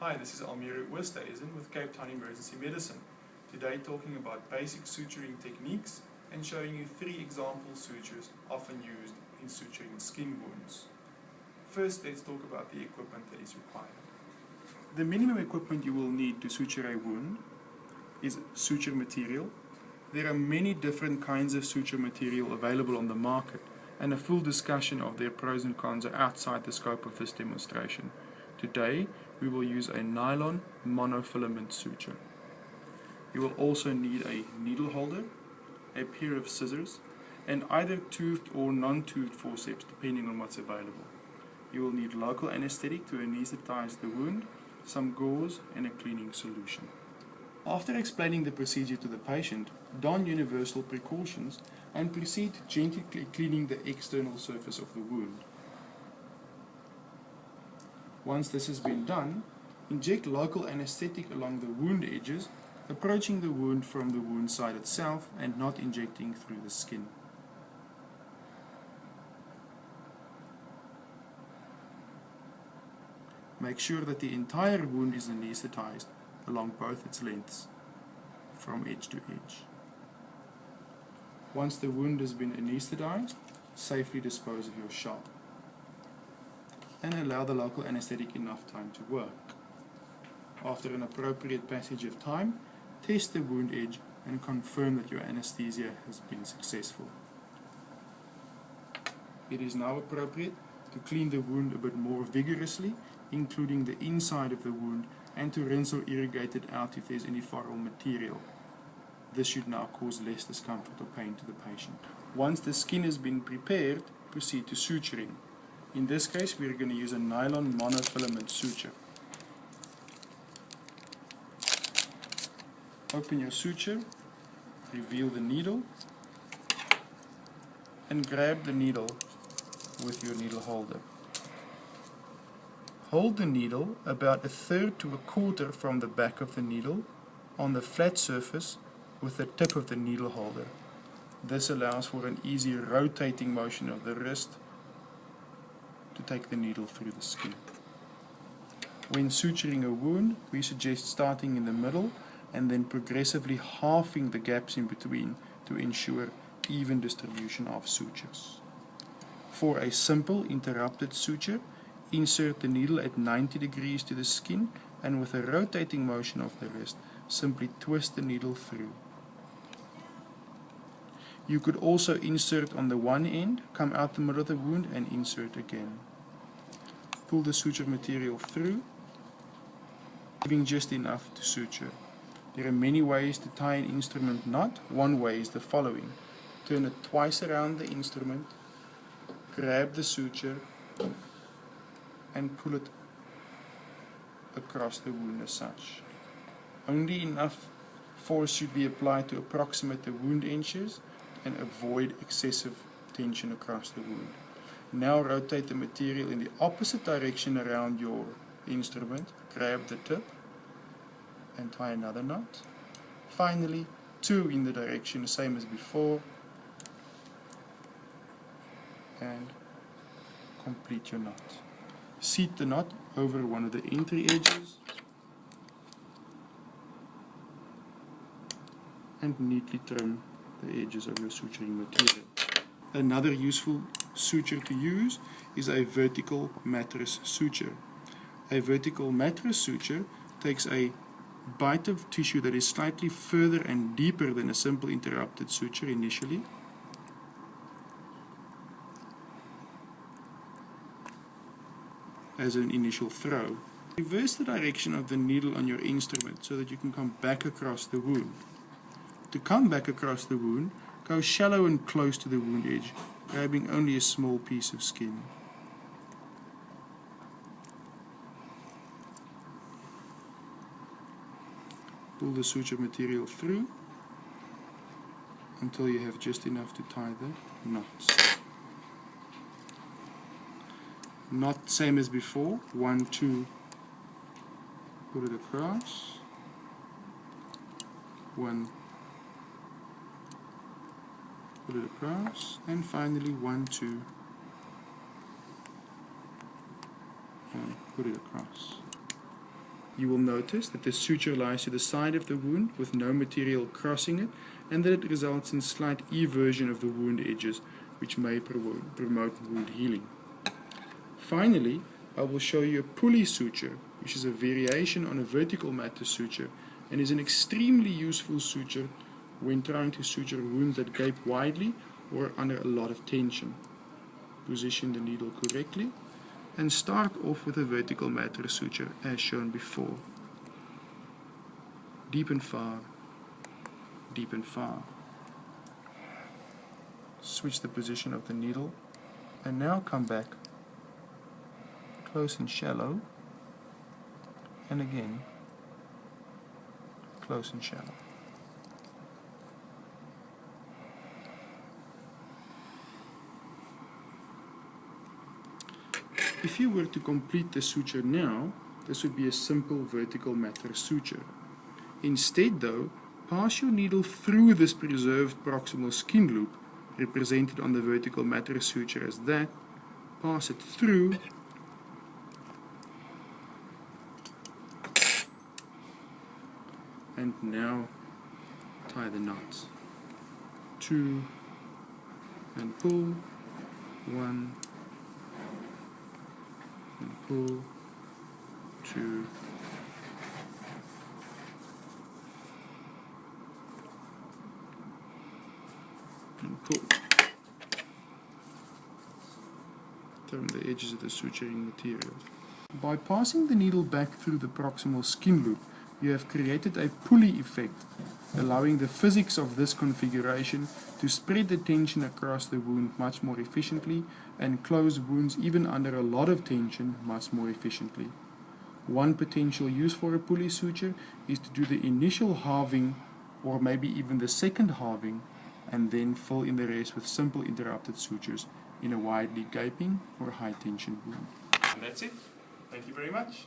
Hi, this is Almiro Oosthuizen with Cape Town Emergency Medicine. Today talking about basic suturing techniques and showing you 3 example sutures often used in suturing skin wounds. First, let's talk about the equipment that is required. The minimum equipment you will need to suture a wound is suture material. There are many different kinds of suture material available on the market, and a full discussion of their pros and cons are outside the scope of this demonstration. Today, we will use a nylon monofilament suture. You will also need a needle holder, a pair of scissors, and either toothed or non-toothed forceps depending on what's available. You will need local anesthetic to anesthetize the wound, some gauze, and a cleaning solution. After explaining the procedure to the patient, don universal precautions and proceed to gently cleaning the external surface of the wound. Once this has been done, inject local anesthetic along the wound edges, approaching the wound from the wound side itself and not injecting through the skin. Make sure that the entire wound is anesthetized along both its lengths, from edge to edge. Once the wound has been anesthetized, safely dispose of your sharp and allow the local anesthetic enough time to work. After an appropriate passage of time, test the wound edge and confirm that your anesthesia has been successful. It is now appropriate to clean the wound a bit more vigorously, including the inside of the wound, and to rinse or irrigate it out if there is any foreign material. This should now cause less discomfort or pain to the patient. Once the skin has been prepared, proceed to suturing. In this case, we are going to use a nylon monofilament suture. Open your suture, reveal the needle, and grab the needle with your needle holder. Hold the needle about 1/3 to 1/4 from the back of the needle on the flat surface with the tip of the needle holder. This allows for an easy rotating motion of the wrist to take the needle through the skin. When suturing a wound, we suggest starting in the middle and then progressively halving the gaps in between to ensure even distribution of sutures. For a simple interrupted suture, insert the needle at 90 degrees to the skin, and with a rotating motion of the wrist, simply twist the needle through. You could also insert on the one end, come out the middle of the wound, and insert again. Pull the suture material through, leaving just enough to suture. There are many ways to tie an instrument knot. One way is the following. Turn it twice around the instrument, grab the suture, and pull it across the wound as such. Only enough force should be applied to approximate the wound inches and avoid excessive tension across the wound. Now rotate the material in the opposite direction around your instrument, grab the tip and tie another knot. Finally, 2 in the direction, same as before, and complete your knot. Seat the knot over one of the entry edges and neatly trim the edges of your suturing material. Another useful suture to use is a vertical mattress suture. A vertical mattress suture takes a bite of tissue that is slightly further and deeper than a simple interrupted suture initially, as an initial throw. Reverse the direction of the needle on your instrument so that you can come back across the wound. To come back across the wound, go shallow and close to the wound edge, grabbing only a small piece of skin. Pull the suture material through until you have just enough to tie the knots. Knot same as before, 1, 2, put it across, 1, put it across, and finally 1, 2, and put it across. You will notice that the suture lies to the side of the wound with no material crossing it, and that it results in slight eversion of the wound edges, which may promote wound healing. Finally, I will show you a pulley suture, which is a variation on a vertical matter suture and is an extremely useful suture when trying to suture wounds that gape widely or under a lot of tension. Position the needle correctly and start off with a vertical matter suture as shown before. Deep and far, deep and far. Switch the position of the needle and now come back close and shallow, and again close and shallow. If you were to complete the suture now, this would be a simple vertical matter suture. Instead though, pass your needle through this preserved proximal skin loop, represented on the vertical matter suture as that, pass it through, and now tie the knots. 2 and pull, 1 and pull, 2 and pull. Trim the edges of the suturing material. By passing the needle back through the proximal skin loop, you have created a pulley effect, allowing the physics of this configuration to spread the tension across the wound much more efficiently and close wounds even under a lot of tension much more efficiently. One potential use for a pulley suture is to do the initial halving or maybe even the second halving and then fill in the rest with simple interrupted sutures in a widely gaping or high tension wound. And that's it. Thank you very much.